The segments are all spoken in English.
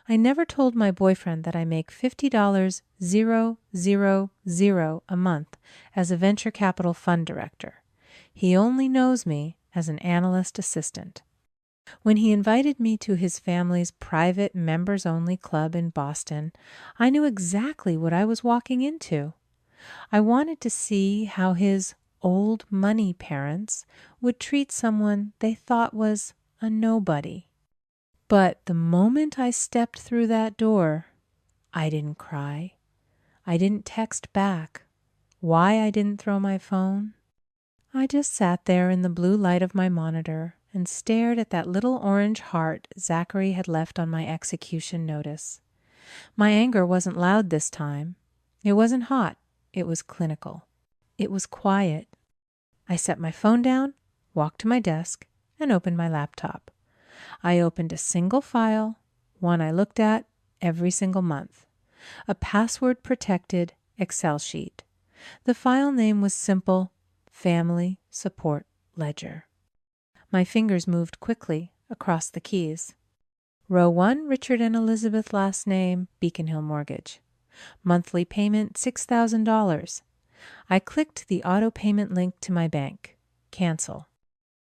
I never told my boyfriend that I make $50,000 a month as a venture capital fund director. He only knows me as an analyst assistant. When he invited me to his family's private members-only club in Boston, I knew exactly what I was walking into. I wanted to see how his old money parents would treat someone they thought was a nobody. But the moment I stepped through that door, I didn't cry. I didn't text back. Why I didn't throw my phone? I just sat there in the blue light of my monitor and stared at that little orange heart Zachary had left on my execution notice. My anger wasn't loud this time. It wasn't hot. It was clinical. It was quiet. I set my phone down, walked to my desk, and opened my laptop. I opened a single file, one I looked at every single month, a password-protected Excel sheet. The file name was simple: Family Support Ledger. My fingers moved quickly across the keys. Row 1, Richard and Elizabeth last name, Beacon Hill Mortgage. Monthly payment, $6,000. I clicked the auto payment link to my bank. Cancel.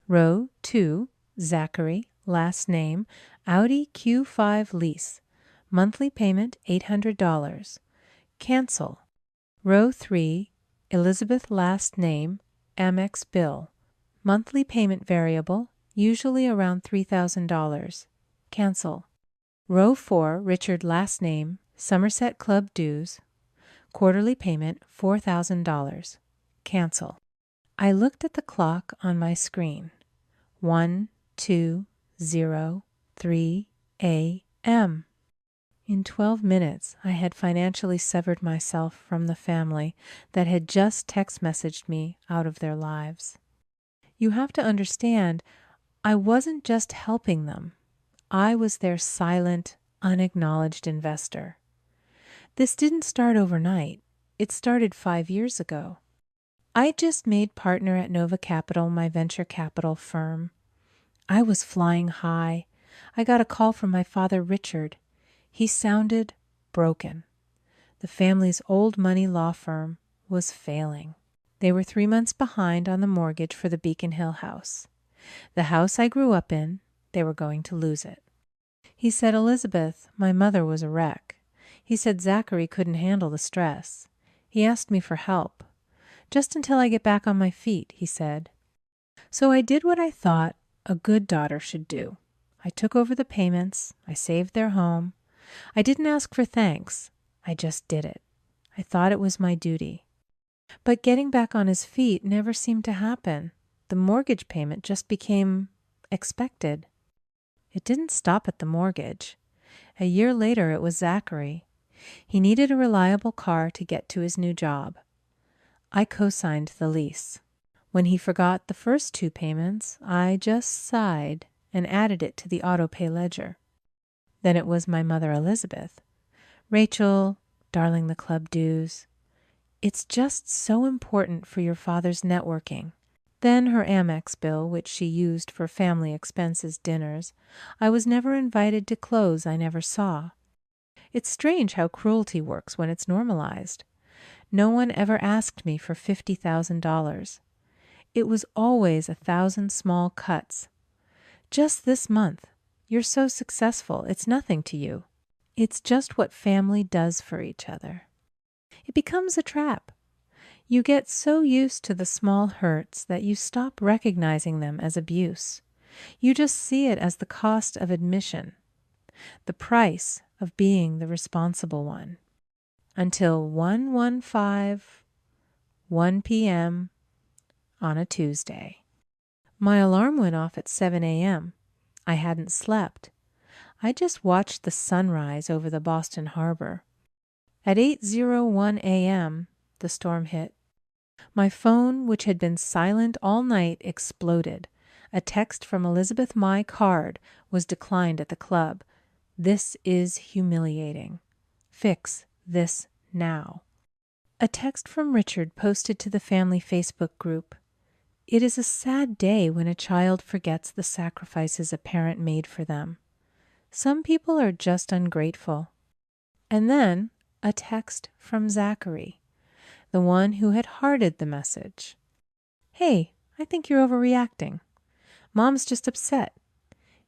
Row 2, Zachary, last name, Audi Q5 lease. Monthly payment, $800. Cancel. Row 3, Elizabeth last name, Amex bill. Monthly payment variable, usually around $3,000. Cancel. Row 4, Richard last name, Somerset Club dues. Quarterly payment, $4,000. Cancel. I looked at the clock on my screen. 1:2:03 a.m. In 12 minutes, I had financially severed myself from the family that had just text messaged me out of their lives. You have to understand, I wasn't just helping them. I was their silent, unacknowledged investor. This didn't start overnight. It started 5 years ago. I just made partner at Nova Capital, my venture capital firm. I was flying high. I got a call from my father, Richard. He sounded broken. The family's old money law firm was failing. They were 3 months behind on the mortgage for the Beacon Hill house. The house I grew up in, they were going to lose it. He said, Elizabeth, my mother was a wreck. He said Zachary couldn't handle the stress. He asked me for help. Just until I get back on my feet, he said. So I did what I thought a good daughter should do. I took over the payments. I saved their home. I didn't ask for thanks. I just did it. I thought it was my duty. But getting back on his feet never seemed to happen. The mortgage payment just became expected. It didn't stop at the mortgage. A year later, it was Zachary. He needed a reliable car to get to his new job. I co-signed the lease. When he forgot the first 2 payments, I just sighed and added it to the auto-pay ledger. Then it was my mother, Elizabeth. Rachel, darling, the club dues. It's just so important for your father's networking. Then her Amex bill, which she used for family expenses, dinners. I was never invited to clothes I never saw. It's strange how cruelty works when it's normalized. No one ever asked me for $50,000. It was always 1,000 small cuts. Just this month. You're so successful, it's nothing to you. It's just what family does for each other. It becomes a trap. You get so used to the small hurts that you stop recognizing them as abuse. You just see it as the cost of admission, the price of being the responsible one. Until 1 p.m. on a Tuesday. My alarm went off at 7 a.m. I hadn't slept. I just watched the sunrise over the Boston Harbor. At 8:01 a.m., the storm hit. My phone, which had been silent all night, exploded. A text from Elizabeth My Card was declined at the club. This is humiliating. Fix this now. A text from Richard posted to the family Facebook group. It is a sad day when a child forgets the sacrifices a parent made for them. Some people are just ungrateful. And then a text from Zachary, the one who had hearted the message. Hey, I think you're overreacting. Mom's just upset.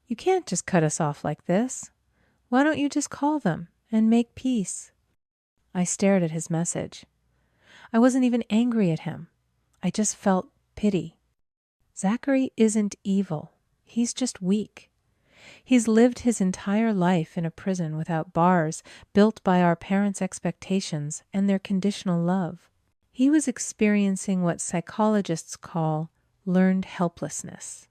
You can't just cut us off like this. Why don't you just call them and make peace? I stared at his message. I wasn't even angry at him. I just felt pity. Zachary isn't evil. He's just weak. He's lived his entire life in a prison without bars, built by our parents' expectations and their conditional love. He was experiencing what psychologists call learned helplessness.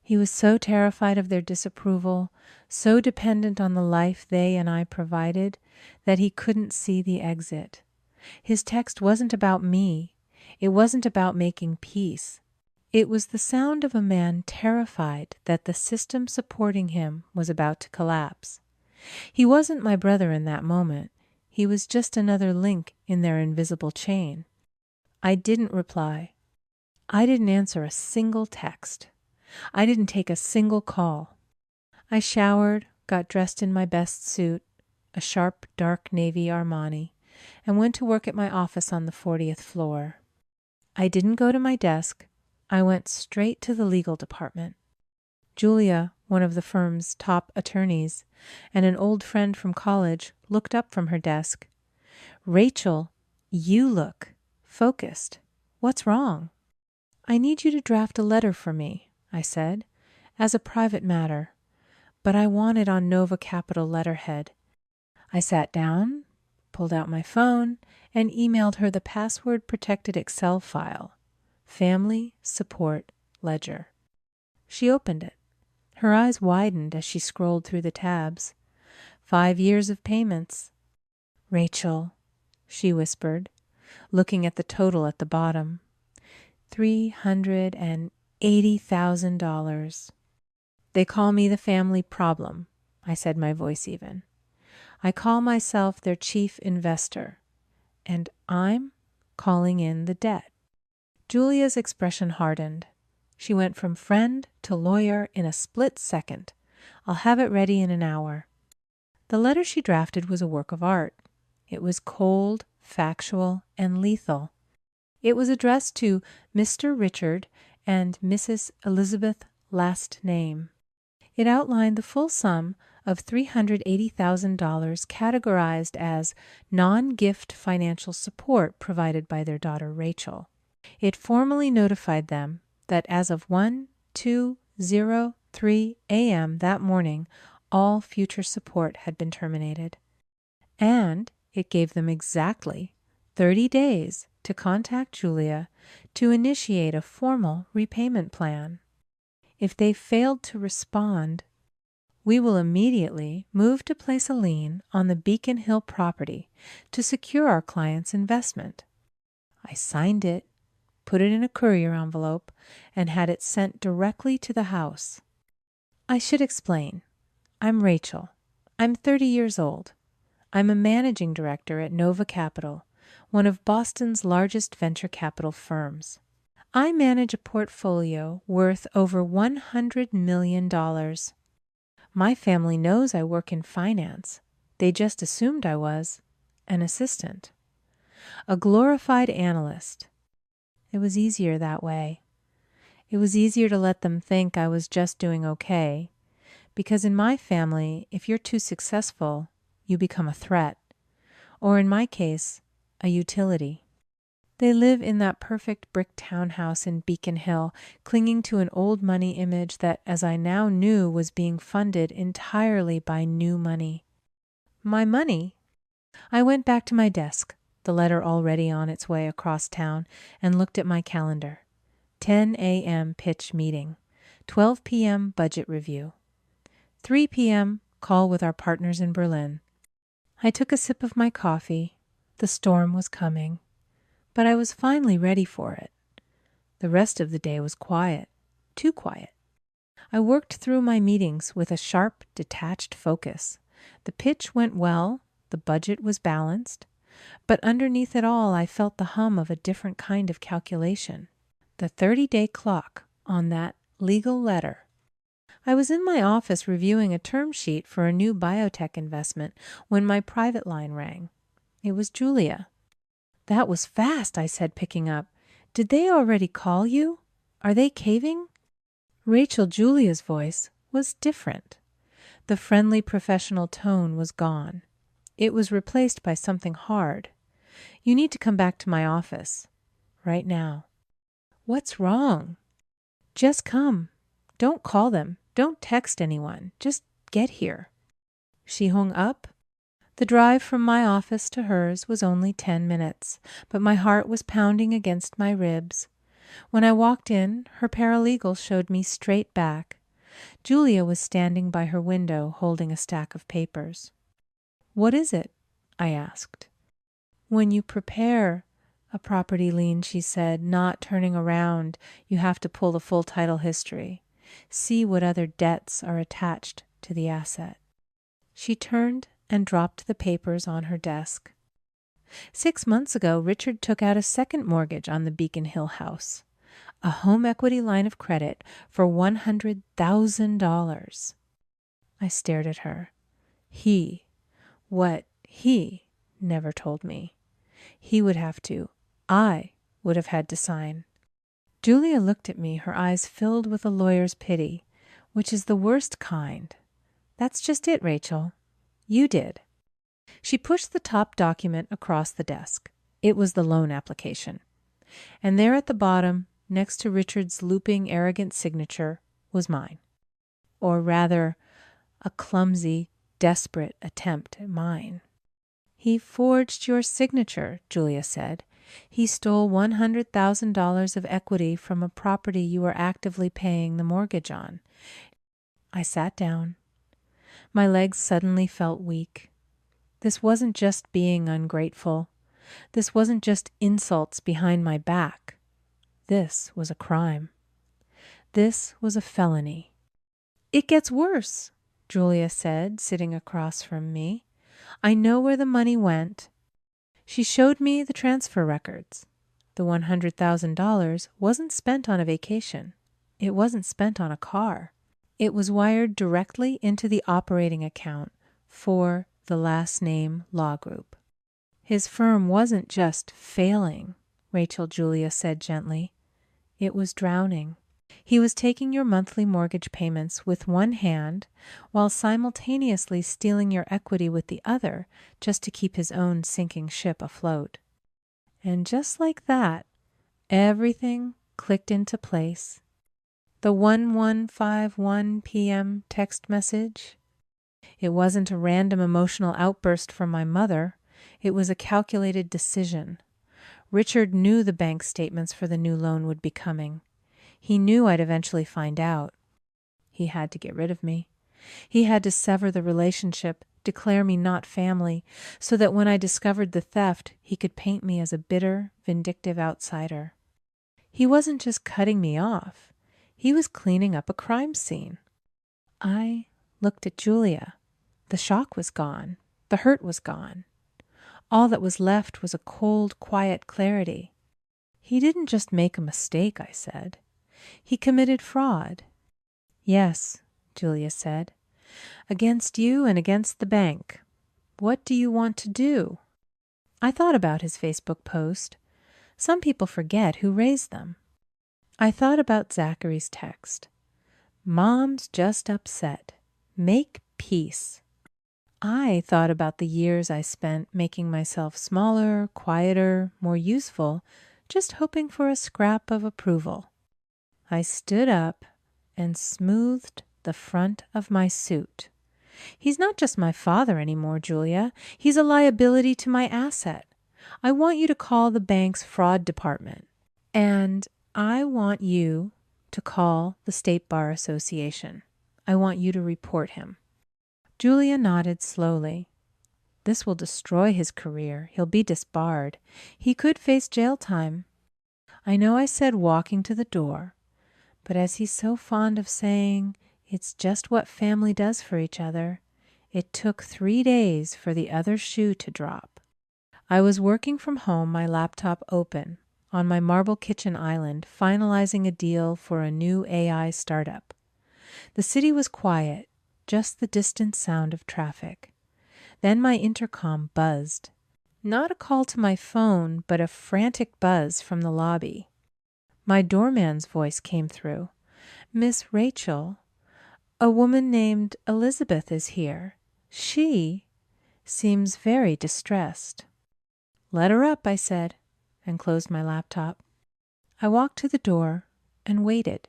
He was so terrified of their disapproval, so dependent on the life they and I provided, that he couldn't see the exit. His text wasn't about me. It wasn't about making peace. It was the sound of a man terrified that the system supporting him was about to collapse. He wasn't my brother in that moment. He was just another link in their invisible chain. I didn't reply. I didn't answer a single text. I didn't take a single call. I showered, got dressed in my best suit, a sharp, dark navy Armani, and went to work at my office on the 40th floor. I didn't go to my desk. I went straight to the legal department. Julia, one of the firm's top attorneys, and an old friend from college, looked up from her desk. Rachel, you look focused. What's wrong? I need you to draft a letter for me, I said, as a private matter, but I want it on Nova Capital letterhead. I sat down, pulled out my phone, and emailed her the password-protected Excel file, Family Support Ledger. She opened it. Her eyes widened as she scrolled through the tabs. 5 years of payments. Rachel, she whispered, looking at the total at the bottom. $380,000. They call me the family problem, I said, my voice even. I call myself their chief investor, and I'm calling in the debt. Julia's expression hardened. She went from friend to lawyer in a split second. I'll have it ready in an hour. The letter she drafted was a work of art. It was cold, factual, and lethal. It was addressed to Mr. Richard and Mrs. Elizabeth last name. It outlined the full sum of $380,000 categorized as non-gift financial support provided by their daughter Rachel. It formally notified them that as of 1:02:03 a.m. that morning, all future support had been terminated. And it gave them exactly 30 days to contact Julia to initiate a formal repayment plan. If they failed to respond, we will immediately move to place a lien on the Beacon Hill property to secure our client's investment. I signed it, put it in a courier envelope, and had it sent directly to the house. I should explain. I'm Rachel. I'm 30 years old. I'm a managing director at Nova Capital, one of Boston's largest venture capital firms. I manage a portfolio worth over $100 million. My family knows I work in finance. They just assumed I was an assistant, a glorified analyst. It was easier that way. It was easier to let them think I was just doing okay, because in my family, if you're too successful, you become a threat, or in my case, a utility. They live in that perfect brick townhouse in Beacon Hill, clinging to an old money image that, as I now knew, was being funded entirely by new money. My money? I went back to my desk, the letter already on its way across town, and looked at my calendar. 10 a.m. pitch meeting, 12 p.m. budget review, 3 p.m. call with our partners in Berlin. I took a sip of my coffee. The storm was coming, but I was finally ready for it. The rest of the day was quiet, too quiet. I worked through my meetings with a sharp, detached focus. The pitch went well, the budget was balanced, but underneath it all I felt the hum of a different kind of calculation. The 30-day clock on that legal letter. I was in my office reviewing a term sheet for a new biotech investment when my private line rang. It was Julia. "That was fast," I said, picking up. "Did they already call you? Are they caving?" Rachel Julia's voice was different. The friendly professional tone was gone. It was replaced by something hard. "You need to come back to my office. Right now." "What's wrong?" "Just come. Don't call them. Don't text anyone. Just get here." She hung up. The drive from my office to hers was only 10 minutes, but my heart was pounding against my ribs. When I walked in, her paralegal showed me straight back. Julia was standing by her window holding a stack of papers. "What is it?" I asked. "When you prepare a property lien," she said, not turning around, "you have to pull the full title history. See what other debts are attached to the asset." She turned and dropped the papers on her desk. 6 months ago, Richard took out a second mortgage on the Beacon Hill house, a home equity line of credit for $100,000. I stared at her. What he never told me. He would have to. I would have had to sign. Julia looked at me, her eyes filled with a lawyer's pity, which is the worst kind. "That's just it, Rachel. You did." She pushed the top document across the desk. It was the loan application. And there at the bottom, next to Richard's looping, arrogant signature, was mine. Or rather, a clumsy, desperate attempt at mine. "He forged your signature," Julia said. "He stole $100,000 of equity from a property you were actively paying the mortgage on." I sat down. My legs suddenly felt weak. This wasn't just being ungrateful. This wasn't just insults behind my back. This was a crime. This was a felony. "It gets worse," Julia said, sitting across from me. "I know where the money went." She showed me the transfer records. The $100,000 wasn't spent on a vacation. It wasn't spent on a car. It was wired directly into the operating account for the last name law group. "His firm wasn't just failing," Rachel Julia said gently. "It was drowning. He was taking your monthly mortgage payments with one hand while simultaneously stealing your equity with the other just to keep his own sinking ship afloat." And just like that, everything clicked into place. The 1151 p.m. text message. It wasn't a random emotional outburst from my mother. It was a calculated decision. Richard knew the bank statements for the new loan would be coming. He knew I'd eventually find out. He had to get rid of me. He had to sever the relationship, declare me not family, so that when I discovered the theft, he could paint me as a bitter, vindictive outsider. He wasn't just cutting me off. He was cleaning up a crime scene. I looked at Julia. The shock was gone. The hurt was gone. All that was left was a cold, quiet clarity. "He didn't just make a mistake," I said. "He committed fraud." "Yes," Julia said. "Against you and against the bank. What do you want to do?" I thought about his Facebook post. Some people forget who raised them. I thought about Zachary's text. "Mom's just upset. Make peace." I thought about the years I spent making myself smaller, quieter, more useful, just hoping for a scrap of approval. I stood up and smoothed the front of my suit. "He's not just my father anymore, Julia. He's a liability to my asset. I want you to call the bank's fraud department. And I want you to call the State Bar Association. I want you to report him." Julia nodded slowly. "This will destroy his career. He'll be disbarred. He could face jail time." I know I said walking to the door, but as he's so fond of saying, it's just what family does for each other. It took 3 days for the other shoe to drop. I was working from home, my laptop open, on my marble kitchen island, finalizing a deal for a new AI startup. The city was quiet, just the distant sound of traffic. Then my intercom buzzed. Not a call to my phone, but a frantic buzz from the lobby. My doorman's voice came through. "Miss Rachel, a woman named Elizabeth is here. She seems very distressed." "Let her up," I said, and closed my laptop. I walked to the door and waited.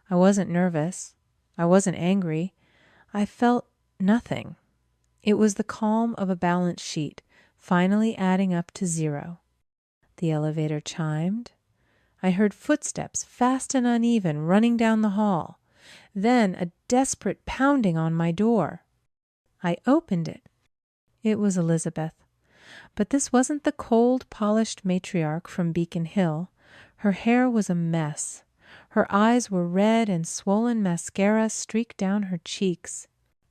I wasn't nervous. I wasn't angry. I felt nothing. It was the calm of a balance sheet, finally adding up to 0. The elevator chimed. I heard footsteps, fast and uneven, running down the hall. Then a desperate pounding on my door. I opened it. It was Elizabeth. But this wasn't the cold, polished matriarch from Beacon Hill. Her hair was a mess. Her eyes were red and swollen mascara streaked down her cheeks.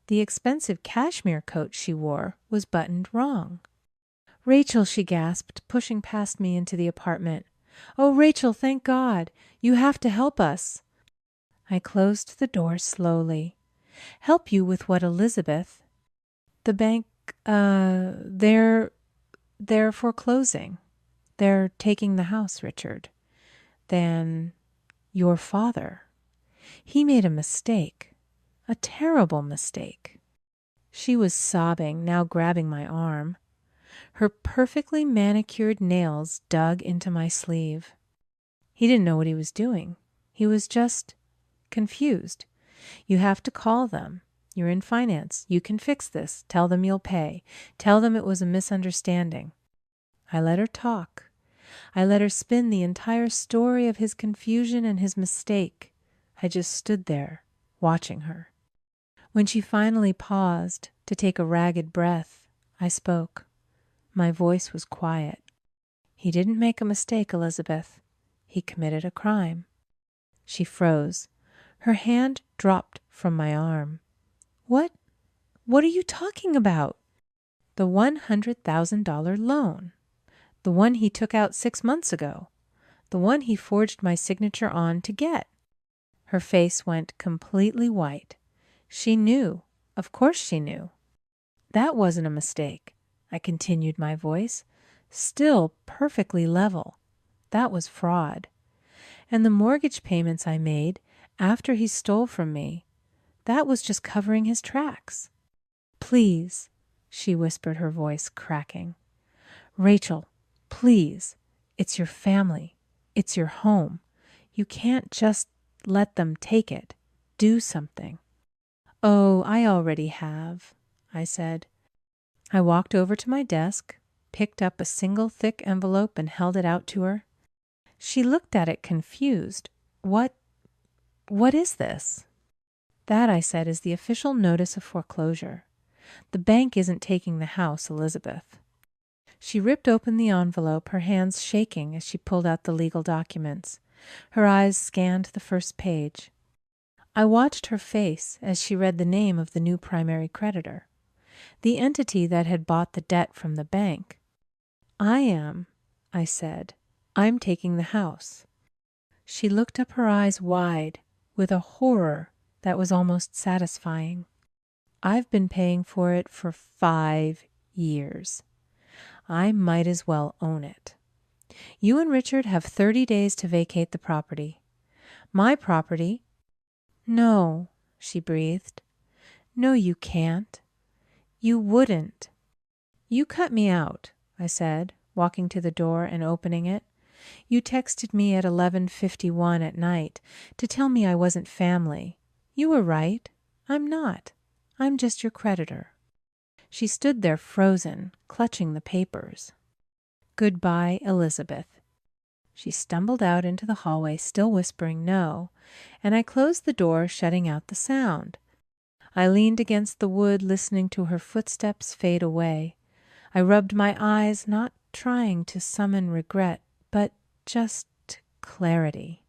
The expensive cashmere coat she wore was buttoned wrong. "Rachel," she gasped, pushing past me into the apartment. "Oh, Rachel, thank God. You have to help us." I closed the door slowly. "Help you with what, Elizabeth?" "The bank, they're foreclosing. They're taking the house, Richard." "Then your father. He made a mistake. A terrible mistake." She was sobbing, now grabbing my arm. Her perfectly manicured nails dug into my sleeve. He didn't know what he was doing. He was just confused. "You have to call them. You're in finance. You can fix this. Tell them you'll pay. Tell them it was a misunderstanding." I let her talk. I let her spin the entire story of his confusion and his mistake. I just stood there, watching her. When she finally paused to take a ragged breath, I spoke. My voice was quiet. "He didn't make a mistake, Elizabeth. He committed a crime." She froze. Her hand dropped from my arm. What are you talking about?" "The $100,000 loan. The one he took out 6 months ago. The one he forged my signature on to get." Her face went completely white. She knew. Of course she knew. "That wasn't a mistake," I continued, my voice still perfectly level. "That was fraud. And the mortgage payments I made after he stole from me, that was just covering his tracks." "Please," she whispered, her voice cracking. "Rachel, please. It's your family. It's your home. You can't just let them take it. Do something." "Oh, I already have," I said. I walked over to my desk, picked up a single thick envelope and held it out to her. She looked at it confused. What is this?" "That," I said, "is the official notice of foreclosure. The bank isn't taking the house, Elizabeth." She ripped open the envelope, her hands shaking as she pulled out the legal documents. Her eyes scanned the first page. I watched her face as she read the name of the new primary creditor, the entity that had bought the debt from the bank. "I am," I said. "I'm taking the house." She looked up, her eyes wide, with a horror that was almost satisfying. "I've been paying for it for 5 years. I might as well own it. You and Richard have 30 days to vacate the property. My property—" "No," she breathed. "No, you can't. You wouldn't." "You cut me out," I said, walking to the door and opening it. "You texted me at 11:51 at night to tell me I wasn't family. You were right. I'm not. I'm just your creditor." She stood there frozen, clutching the papers. "Goodbye, Elizabeth." She stumbled out into the hallway, still whispering no, and I closed the door, shutting out the sound. I leaned against the wood, listening to her footsteps fade away. I rubbed my eyes, not trying to summon regret, but just clarity.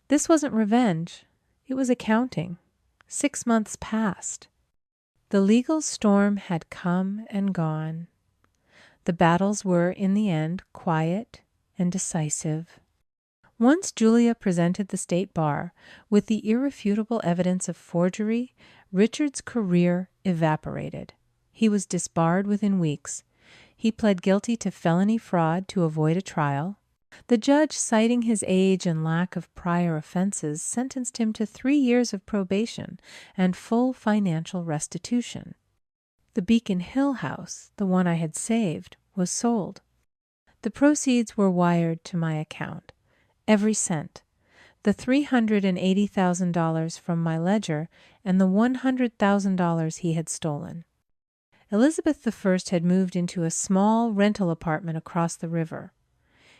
This wasn't revenge. It was accounting. 6 months passed. The legal storm had come and gone. The battles were, in the end, quiet and decisive. Once Julia presented the state bar with the irrefutable evidence of forgery, Richard's career evaporated. He was disbarred within weeks. He pled guilty to felony fraud to avoid a trial. The judge, citing his age and lack of prior offenses, sentenced him to 3 years of probation and full financial restitution. The Beacon Hill house, the one I had saved, was sold. The proceeds were wired to my account. Every cent. The $380,000 from my ledger and the $100,000 he had stolen. Elizabeth I had moved into a small rental apartment across the river.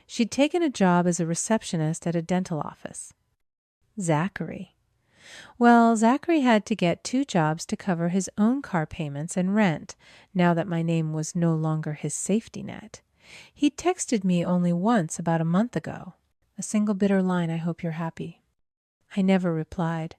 She'd taken a job as a receptionist at a dental office. Zachary. Well, Zachary had to get 2 jobs to cover his own car payments and rent, now that my name was no longer his safety net. He texted me only once about a month ago. A single bitter line, "I hope you're happy." I never replied.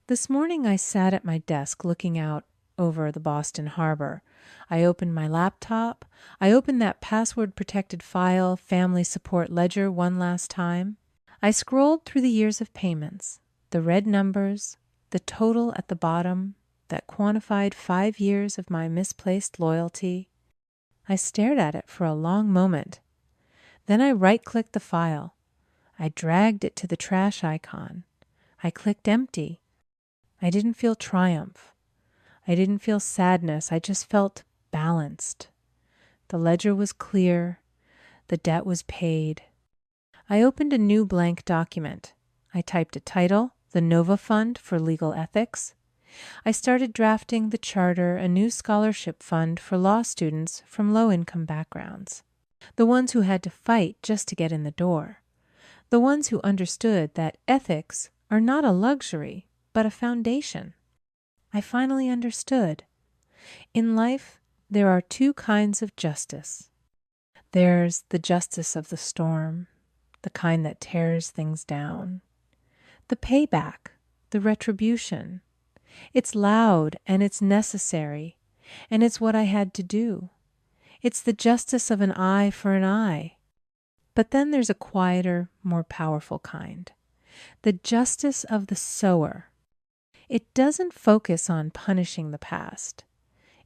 This morning I sat at my desk looking out over the Boston Harbor. I opened my laptop. I opened that password-protected file, Family Support Ledger, one last time. I scrolled through the years of payments, the red numbers, the total at the bottom that quantified 5 years of my misplaced loyalty. I stared at it for a long moment. Then I right-clicked the file. I dragged it to the trash icon. I clicked empty. I didn't feel triumph. I didn't feel sadness. I just felt balanced. The ledger was clear. The debt was paid. I opened a new blank document. I typed a title, the Nova Fund for Legal Ethics. I started drafting the charter, a new scholarship fund for law students from low-income backgrounds, the ones who had to fight just to get in the door, the ones who understood that ethics are not a luxury, but a foundation. I finally understood. In life, there are 2 kinds of justice. There's the justice of the storm, the kind that tears things down. The payback, the retribution. It's loud and it's necessary, and it's what I had to do. It's the justice of an eye for an eye. But then there's a quieter, more powerful kind. The justice of the sower. It doesn't focus on punishing the past.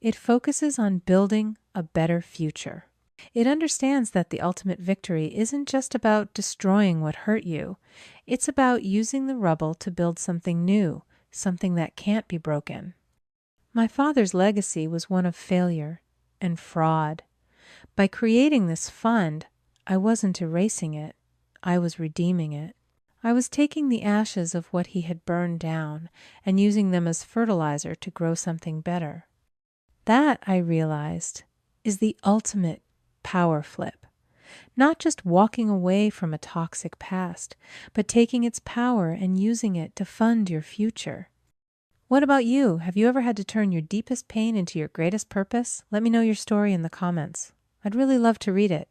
It focuses on building a better future. It understands that the ultimate victory isn't just about destroying what hurt you. It's about using the rubble to build something new, something that can't be broken. My father's legacy was one of failure and fraud. By creating this fund, I wasn't erasing it. I was redeeming it. I was taking the ashes of what he had burned down and using them as fertilizer to grow something better. That, I realized, is the ultimate power flip. Not just walking away from a toxic past, but taking its power and using it to fund your future. What about you? Have you ever had to turn your deepest pain into your greatest purpose? Let me know your story in the comments. I'd really love to read it.